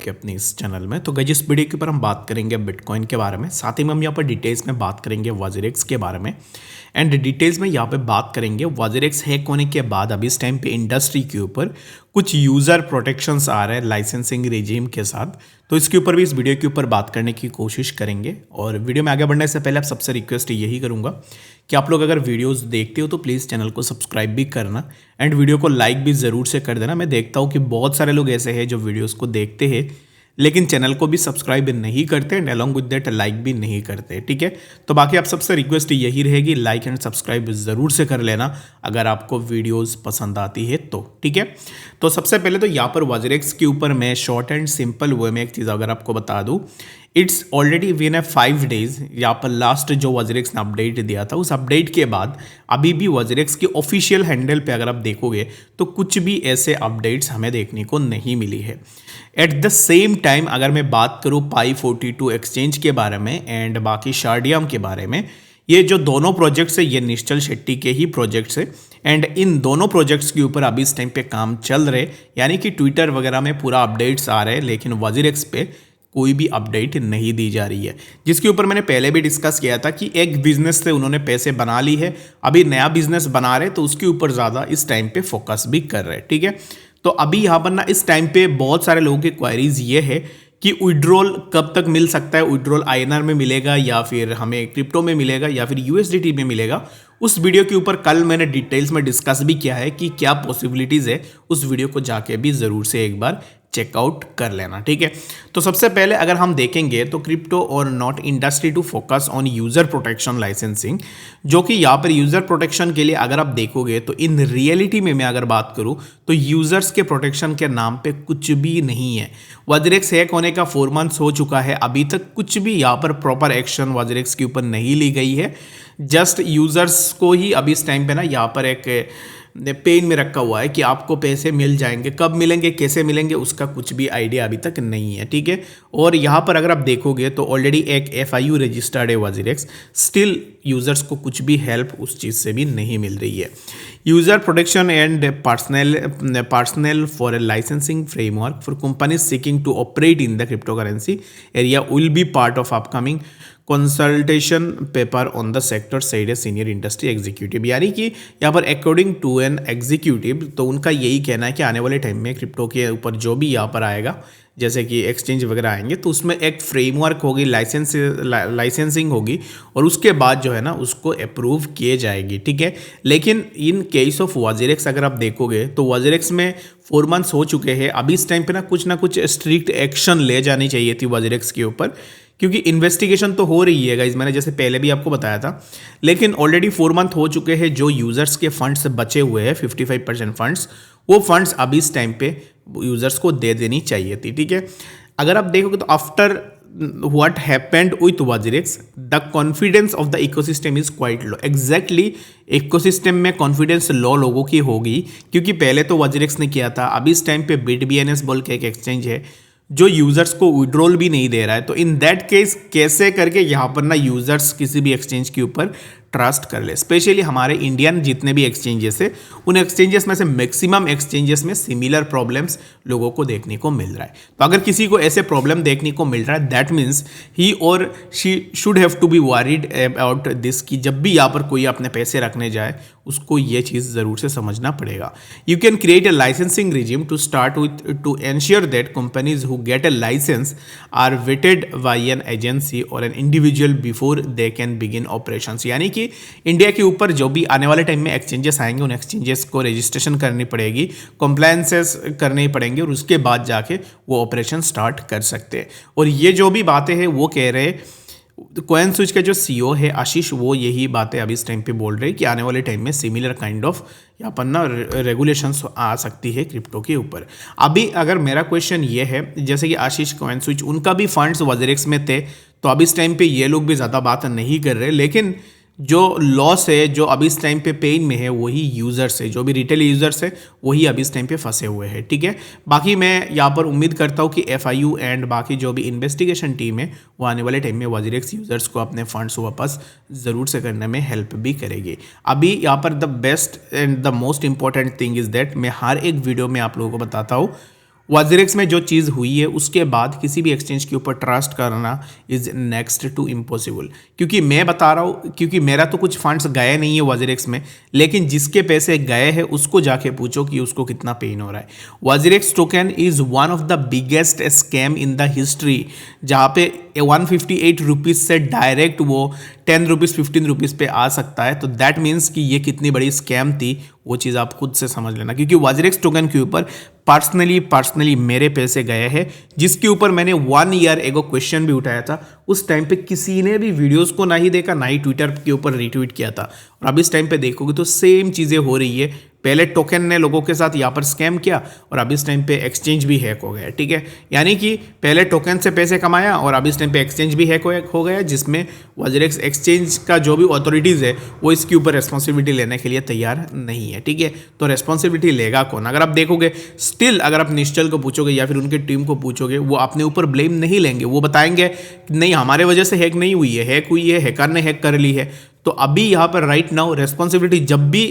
के अपने इस चैनल में। तो गाइस इस वीडियो के ऊपर हम बात करेंगे बिटकॉइन के बारे में, साथ ही में हम यहाँ पर डिटेल्स में बात करेंगे वॉजरेक्स के बारे में। एंड डिटेल्स में यहाँ पे बात करेंगे वॉजरेक्स हैक होने के बाद अभी इस टाइम पे इंडस्ट्री के ऊपर कुछ यूज़र प्रोटेक्शंस आ रहे हैं लाइसेंसिंग रेजिम के साथ। तो इसके ऊपर भी इस वीडियो के ऊपर बात करने की कोशिश करेंगे। और वीडियो में आगे बढ़ने से पहले आप सबसे रिक्वेस्ट यही करूँगा कि आप लोग अगर वीडियोस देखते हो तो प्लीज़ चैनल को सब्सक्राइब भी करना एंड वीडियो को लाइक भी ज़रूर से कर देना। मैं देखता हूँ कि बहुत सारे लोग ऐसे हैं जो वीडियोस को देखते हैं लेकिन चैनल को भी सब्सक्राइब नहीं करते and along with that like भी नहीं करते, ठीक है। तो बाकी आप सबसे रिक्वेस्ट यही रहेगी, लाइक एंड सब्सक्राइब ज़रूर से कर लेना अगर आपको वीडियोस पसंद आती है तो, ठीक है। तो सबसे पहले तो यहाँ पर वॉजरेक्स के ऊपर मैं शॉर्ट एंड सिंपल वे में एक चीज़ अगर आपको बता दूँ, इट्स ऑलरेडी विन है 5 डेज। यहाँ पर लास्ट जो वॉजरेक्स ने अपडेट दिया था उस अपडेट के बाद अभी भी वॉजरेक्स की ऑफिशियल हैंडल पे अगर आप देखोगे तो कुछ भी ऐसे अपडेट्स हमें देखने को नहीं मिली है। एट द सेम टाइम अगर मैं बात करूँ पाई42 एक्सचेंज के बारे में एंड बाकी शार्डियम के बारे में, ये जो दोनों प्रोजेक्ट्स है ये निश्चल शेट्टी के ही प्रोजेक्ट्स है एंड इन दोनों प्रोजेक्ट्स के ऊपर अभी इस टाइम पे काम चल रहे, यानी कि ट्विटर वगैरह में पूरा अपडेट्स आ रहे हैं लेकिन वॉजरेक्स पे कोई भी अपडेट नहीं दी जा रही है। जिसके ऊपर मैंने पहले भी डिस्कस किया था कि एक बिजनेस से उन्होंने पैसे बना ली है, अभी नया बिजनेस बना रहे तो उसके ऊपर ज़्यादा इस टाइम पे फोकस भी कर रहे हैं, ठीक है। तो अभी यहाँ पर ना इस टाइम पे बहुत सारे लोगों की क्वायरीज ये है कि विड्रॉल कब तक मिल सकता है, विड्रॉल आईएनआर में मिलेगा या फिर हमें क्रिप्टो में मिलेगा या फिर यूएसडीटी में मिलेगा। उस वीडियो के ऊपर कल मैंने डिटेल्स में डिस्कस भी किया है कि क्या पॉसिबिलिटीज़ है, उस वीडियो को जाके भी ज़रूर से एक बार चेकआउट कर लेना, ठीक है। तो सबसे पहले अगर हम देखेंगे तो क्रिप्टो और not industry to focus on user protection licensing, जो कि यहाँ पर यूज़र प्रोटेक्शन के लिए अगर आप देखोगे तो इन रियलिटी में मैं अगर बात करूँ तो यूज़र्स के प्रोटेक्शन के नाम पे कुछ भी नहीं है। वॉजरेक्स हैक होने का 4 मंथ्स हो चुका है, अभी तक कुछ भी यहाँ पर प्रॉपर एक्शन वॉजरेक्स के ऊपर नहीं ली गई है। जस्ट यूज़र्स को ही अभी इस टाइम पे ना यहाँ पर एक पेन में रखा हुआ है कि आपको पैसे मिल जाएंगे, कब मिलेंगे कैसे मिलेंगे उसका कुछ भी आइडिया अभी तक नहीं है, ठीक है। और यहाँ पर अगर आप देखोगे तो ऑलरेडी एक FIU रजिस्टर्ड है वॉजरेक्स, स्टिल यूज़र्स को कुछ भी हेल्प उस चीज़ से भी नहीं मिल रही है। User protection and personal for a licensing framework for companies seeking to operate in the crypto currency area will be part of upcoming consultation paper on the sector side a senior industry executive, यानी कि यहाँ पर according to an executive तो उनका यही कहना है कि आने वाले टाइम में क्रिप्टो के ऊपर जो भी यहाँ पर आएगा जैसे कि एक्सचेंज वगैरह आएंगे तो उसमें एक फ्रेमवर्क होगी, लाइसेंसिंग होगी और उसके बाद जो है ना उसको अप्रूव किए जाएगी, ठीक है। लेकिन इन केस ऑफ वॉजरेक्स अगर आप देखोगे तो वॉजरेक्स में 4 मंथ्स हो चुके हैं, अभी इस टाइम पे ना कुछ स्ट्रिक्ट एक्शन ले जानी चाहिए थी वॉजरेक्स के ऊपर, क्योंकि इन्वेस्टिगेशन तो हो रही है गाइज, मैंने जैसे पहले भी आपको बताया था। लेकिन ऑलरेडी 4 मंथ हो चुके हैं, जो यूज़र्स के फंड्स बचे हुए हैं 55% फंड्स, वो फंड्स अभी इस टाइम पे यूज़र्स को दे देनी चाहिए थी, ठीक है। अगर आप देखोगे तो after what happened with WazirX the confidence of the ecosystem is quite low. Exactly ecosystem में कॉन्फिडेंस लो लोगों की होगी, क्योंकि पहले तो वॉजरेक्स ने किया था, अभी इस टाइम पे BitBNS बोल के एक एक्सचेंज है जो यूज़र्स को विड्रॉल भी नहीं दे रहा है। तो इन दैट केस कैसे करके यहाँ पर ना यूज़र्स किसी भी एक्सचेंज के ऊपर ट्रस्ट कर ले। स्पेशली हमारे इंडियन जितने भी एक्सचेंजेस है उन एक्सचेंजेस में से मैक्सिमम एक्सचेंजेस में सिमिलर प्रॉब्लम्स लोगों को देखने को मिल रहा है। तो अगर किसी को ऐसे प्रॉब्लम देखने को मिल रहा है दैट मीन्स ही और she should have to be worried about this, कि जब भी यहाँ पर कोई अपने पैसे रखने जाए उसको ये चीज़ ज़रूर से समझना पड़ेगा। You can create a licensing regime to start with to ensure that companies who get a licence are vetted by an agency और an individual before they can begin operations, यानी कि इंडिया के ऊपर जो भी आने वाले टाइम में एक्सचेंजेस आएंगे उन एक्सचेंजेस को रजिस्ट्रेशन करनी पड़ेगी, कंप्लायंसेस करनी पड़ेंगे और उसके बाद जाके वो ऑपरेशन स्टार्ट कर सकते हैं। और ये जो भी बातें हैं वो कह रहे हैं, CoinSwitch का जो CEO है आशीष, वो यही बातें अभी इस टाइम पे बोल रहे हैं कि आने वाले टाइम में सिमिलर काइंड ऑफ यहाँ पर ना रेगुलेशंस आ सकती है क्रिप्टो के ऊपर। अभी अगर मेरा क्वेश्चन ये है, जैसे कि आशीष CoinSwitch उनका भी फंड्स वॉजरेक्स में थे तो अभी इस टाइम पे ये लोग भी ज़्यादा बात नहीं कर रहे, लेकिन जो लॉस है जो अभी इस टाइम पे पेन में है वही यूज़र्स है, जो भी रिटेल यूज़र्स है वही अभी इस टाइम पे फंसे हुए हैं, ठीक है। बाकी मैं यहाँ पर उम्मीद करता हूँ कि FIU एंड बाकी जो भी इन्वेस्टिगेशन टीम है वो आने वाले टाइम में वॉजरेक्स यूज़र्स को अपने फंड्स वापस ज़रूर से करने में हेल्प भी करेगी। अभी यहाँ पर the best and the most important thing is that मैं हर एक वीडियो में आप लोगों को बताता हूँ वाजिरेक्स में जो चीज़ हुई है उसके बाद किसी भी एक्सचेंज के ऊपर ट्रस्ट करना इज़ नेक्स्ट टू इम्पॉसिबल, क्योंकि मैं बता रहा हूँ, क्योंकि मेरा तो कुछ फंड्स गए नहीं है वाजिरेक्स में, लेकिन जिसके पैसे गए हैं उसको जाके पूछो कि उसको कितना पेन हो रहा है। WazirX token is one of the biggest scam in the history, जहाँ पे 158 रुपीज़ से डायरेक्ट वो 10 रुपीज़ 15 रुपीज़ पे आ सकता है। तो दैट मीन्स कि ये कितनी बड़ी स्कैम थी, वो चीज़ आप खुद से समझ लेना, क्योंकि वाजिरेक्स टोकन के ऊपर पर्सनली मेरे पैसे गए हैं, जिसके ऊपर मैंने 1 ईयर एगो क्वेश्चन भी उठाया था। उस टाइम पे किसी ने भी वीडियोस को ना ही देखा, ना ही ट्विटर के ऊपर रीट्वीट किया था। और अब इस टाइम पे देखोगे तो सेम चीज़ें हो रही है। पहले टोकन ने लोगों के साथ यहाँ पर स्कैम किया और अब इस टाइम पे एक्सचेंज भी हैक हो गया, ठीक है। यानी कि पहले टोकन से पैसे कमाया और अब इस टाइम पे एक्सचेंज भी हैक हो गया, जिसमें वाजिरेक्स एक्सचेंज का जो भी अथॉरिटीज़ है वो इसके ऊपर रेस्पॉन्सिबिलिटी लेने के लिए तैयार नहीं है, ठीक है। तो रेस्पॉन्सिबिलिटी लेगा कौन? अगर आप देखोगे स्टिल, अगर आप निश्चल को पूछोगे या फिर उनकी टीम को पूछोगे, वो अपने ऊपर ब्लेम नहीं लेंगे। वो बताएंगे नहीं, हमारे वजह से हैक नहीं हुई है, हैक हुई है, हैकर ने हैक कर ली है। तो अभी यहाँ पर राइट नाउ रेस्पॉन्सिबिलिटी, जब भी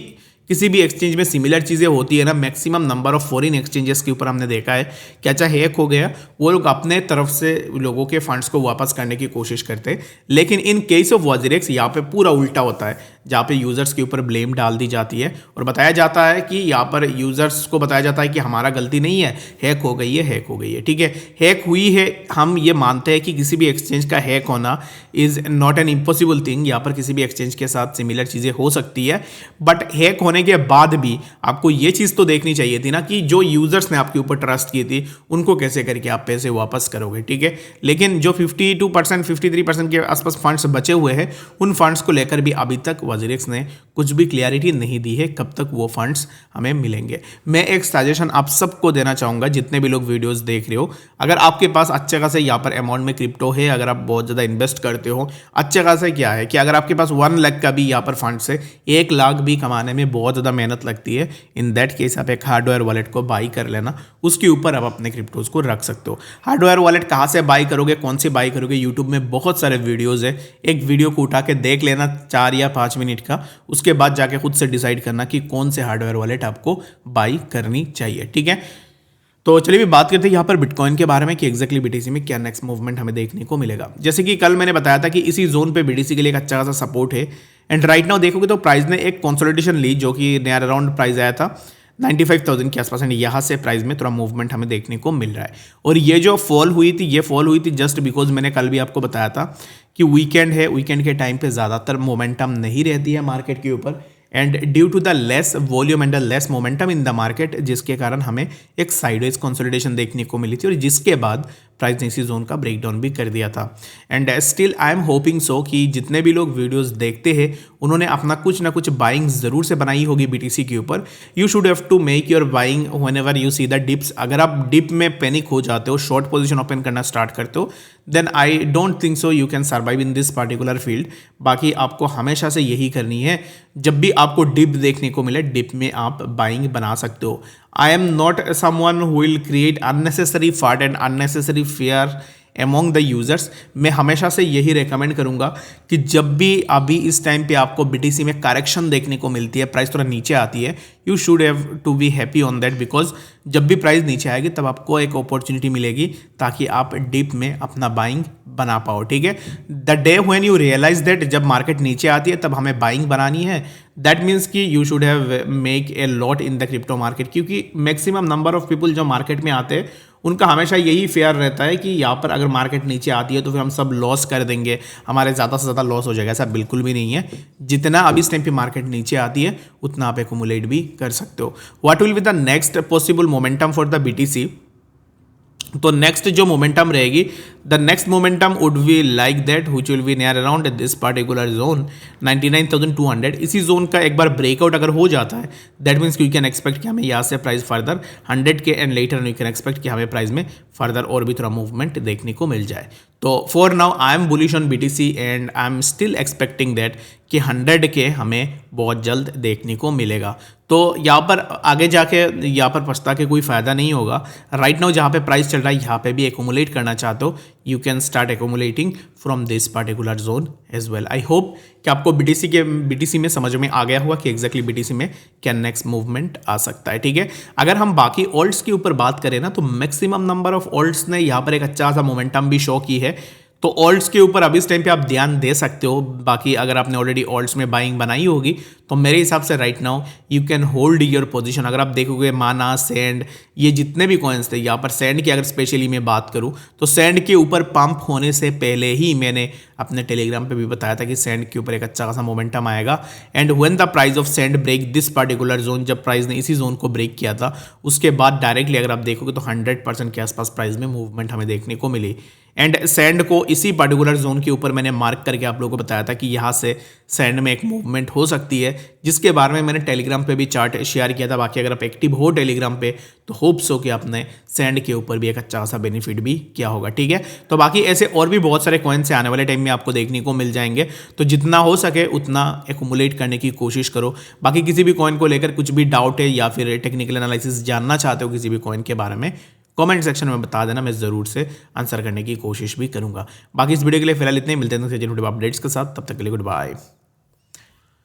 किसी भी एक्सचेंज में सिमिलर चीज़ें होती है ना, maximum number of foreign exchanges के ऊपर हमने देखा है कि अच्छा हैक हो गया, वो लोग अपने तरफ से लोगों के फंड्स को वापस करने की कोशिश करते हैं। लेकिन इन केस ऑफ वाजिरेक्स यहाँ पे पूरा उल्टा होता है, जहाँ पे यूज़र्स के ऊपर ब्लेम डाल दी जाती है और बताया जाता है कि यहाँ पर यूज़र्स को बताया जाता है कि हमारा गलती नहीं है, हैक हो गई है, ठीक है। हैक हुई है, हम ये मानते हैं कि किसी भी एक्सचेंज का हैक होना is not an impossible thing. यहाँ पर किसी भी एक्सचेंज के साथ सिमिलर चीज़ें हो सकती है, बट हैक होने के बाद भी आपको ये चीज़ तो देखनी चाहिए थी ना कि जो यूज़र्स ने आपके ऊपर ट्रस्ट की थी उनको कैसे करके आप पैसे वापस करोगे, ठीक है। लेकिन जो 52% 53% के आसपास फंड्स बचे हुए हैं, उन फंड्स को लेकर भी अभी तक वाजिरेक्स ने कुछ भी क्लियरिटी नहीं दी है कब तक वो फंड्स हमें मिलेंगे। मैं एक सजेशन आप सबको देना चाहूँगा, जितने भी लोग वीडियोज़ देख रहे हो, अगर आपके पास अच्छे खासे यहाँ पर अमाउंट में क्रिप्टो है, अगर आप बहुत ज़्यादा इन्वेस्ट करते हो, अच्छे खासे क्या है कि अगर आपके पास 1 लाख का भी यहाँ पर फंड्स है, 1 लाख भी कमाने में बहुत ज़्यादा मेहनत लगती है। इन दैट केस आप एक हार्डवेयर वॉलेट को बाई कर लेना, उसके ऊपर आप अपने क्रिप्टोज को रख सकते हो। हार्डवेयर वॉलेट कहाँ से बाई करोगे, कौन से बाई करोगे, यूट्यूब में बहुत सारे वीडियोज़ है, एक वीडियो को उठा के देख लेना 4 या 5 मिनट का, उसके बाद जाके खुद से डिसाइड करना कि कौन से हार्डवेयर वॉलेट आपको बाई करनी चाहिए, ठीक है। तो चलिए भी बात करते हैं यहाँ पर बिटकॉइन के बारे में कि एक्जैक्टली बीटीसी में क्या नेक्स्ट मूवमेंट हमें देखने को मिलेगा। जैसे कि कल मैंने बताया था कि इसी जोन पे बीटीसी के लिए एक अच्छा खासा सपोर्ट है, एंड राइट नाउ देखोगे तो प्राइस ने एक कंसोलिडेशन ली, जो कि नियर अराउंड प्राइस आया था 95,000 के आसपास, एंड यहाँ से प्राइस में थोड़ा मूवमेंट हमें देखने को मिल रहा है। और ये जो फॉल हुई थी, ये फॉल हुई थी जस्ट बिकॉज मैंने कल भी आपको बताया था कि वीकेंड है, वीकेंड के टाइम पे ज़्यादातर मोमेंटम नहीं रहती है मार्केट के ऊपर, and due to the less volume and the less momentum in the market, जिसके कारण हमें एक साइडवेज कंसोलिडेशन देखने को मिली थी और जिसके बाद प्राइस ने इसी जोन का ब्रेकडाउन भी कर दिया था। And still I am hoping सो कि जितने भी लोग वीडियोस देखते हैं उन्होंने अपना कुछ ना कुछ बाइंग ज़रूर से बनाई होगी बीटीसी के ऊपर। You should have to make your buying whenever you see the dips. अगर आप डिप में पैनिक हो जाते हो, शॉर्ट पोजीशन ओपन करना स्टार्ट करते हो, then I don't think so you can survive in this particular field. बाकी आपको हमेशा से यही करनी है, जब भी आपको डिप देखने को मिले, डिप में आप बाइंग बना सकते हो। I am not someone who will create unnecessary FUD and unnecessary fear among the users। मैं हमेशा से यही रेकमेंड करूंगा कि जब भी अभी इस टाइम पे आपको BTC में करेक्शन देखने को मिलती है, प्राइस थोड़ा नीचे आती है, you should have to be happy on that, because जब भी प्राइस नीचे आएगी तब आपको एक अपॉर्चुनिटी मिलेगी ताकि आप डीप में अपना बाइंग बना पाओ, ठीक है। The day when you realize that जब मार्केट नीचे आती है तब हमें बाइंग बनानी है, दैट मीन्स कि you should have make a lot in the crypto market, क्योंकि मैक्सिमम नंबर ऑफ पीपल जो मार्केट में आते हैं उनका हमेशा यही फेयर रहता है कि यहाँ पर अगर मार्केट नीचे आती है तो फिर हम सब लॉस कर देंगे, हमारे ज़्यादा से ज़्यादा लॉस हो जाएगा। ऐसा बिल्कुल भी नहीं है। जितना अभी इस टाइम पे मार्केट नीचे आती है उतना आप एक्यूमुलेट भी कर सकते हो। What will be the next possible momentum for the BTC? तो नेक्स्ट जो मोमेंटम रहेगी, the next momentum would be like that which will be near around this particular zone 99,200। इसी जोन का एक बार ब्रेकआउट अगर हो जाता है, that means you can expect कि हमें यहाँ से price further 100K and later you can expect कि हमें प्राइस में फर्दर और भी थोड़ा मूवमेंट देखने को मिल जाए। तो for now I am bullish on BTC and I am still expecting that कि 100K हमें बहुत जल्द देखने को मिलेगा। तो यहाँ पर आगे जाके यहाँ पर पछता के कोई फ़ायदा नहीं होगा। राइट नाउ जहाँ पे प्राइस चल रहा है यहाँ पे भी एक्यूमुलेट करना चाहते हो, you can start accumulating from this particular zone as well. I hope कि आपको बीटीसी में समझ में आ गया हुआ कि एग्जैक्टली बीटीसी में क्या नेक्स्ट मूवमेंट आ सकता है, ठीक है। अगर हम बाकी ऑल्ट्स के ऊपर बात करें ना, तो मैक्सिमम नंबर ऑफ ऑल्ट्स ने यहाँ पर एक अच्छा सा मोमेंटम भी शो की है। तो ऑल्ट्स के ऊपर अभी इस टाइम पे आप ध्यान दे सकते हो। बाकी अगर आपने ऑलरेडी ऑल्ट्स में बाइंग बनाई होगी तो मेरे हिसाब से right now you can hold your position. अगर आप देखोगे माना, सैंड, ये जितने भी कॉइन्स थे, यहाँ पर सैंड की अगर स्पेशली मैं बात करूँ तो सैंड के ऊपर पंप होने से पहले ही मैंने अपने टेलीग्राम पे भी बताया था कि सैंड के ऊपर एक अच्छा खासा मोमेंटम आएगा। And when the price of sand break this particular zone, जब प्राइस ने इसी जोन को ब्रेक किया था, उसके बाद डायरेक्टली अगर आप देखोगे तो 100% के आसपास प्राइस में मूवमेंट हमें देखने को मिली। एंड सैंड को इसी पर्टिकुलर जोन के ऊपर मैंने मार्क करके आप लोगों को बताया था कि यहाँ से सैंड में एक मूवमेंट हो सकती है, जिसके बारे में मैंने टेलीग्राम पे भी चार्ट शेयर किया था। बाकी अगर आप एक्टिव हो टेलीग्राम पे तो होप्स हो कि आपने सैंड के ऊपर भी एक अच्छा खासा बेनिफिट भी किया होगा, ठीक है। तो बाकी ऐसे और भी बहुत सारे कॉइन से आने वाले टाइम में आपको देखने को मिल जाएंगे, तो जितना हो सके उतना एक्यूमुलेट करने की कोशिश करो। बाकी किसी भी कॉइन को लेकर कुछ भी डाउट है या फिर टेक्निकल एनालिसिस जानना चाहते हो किसी भी कॉइन के बारे में, कमेंट सेक्शन में बता देना, मैं ज़रूर से आंसर करने की कोशिश भी करूंगा। बाकी इस वीडियो के लिए फिलहाल इतने ही, मिलते हैं अपडेट्स के साथ, तब तक के लिए गुड बाय।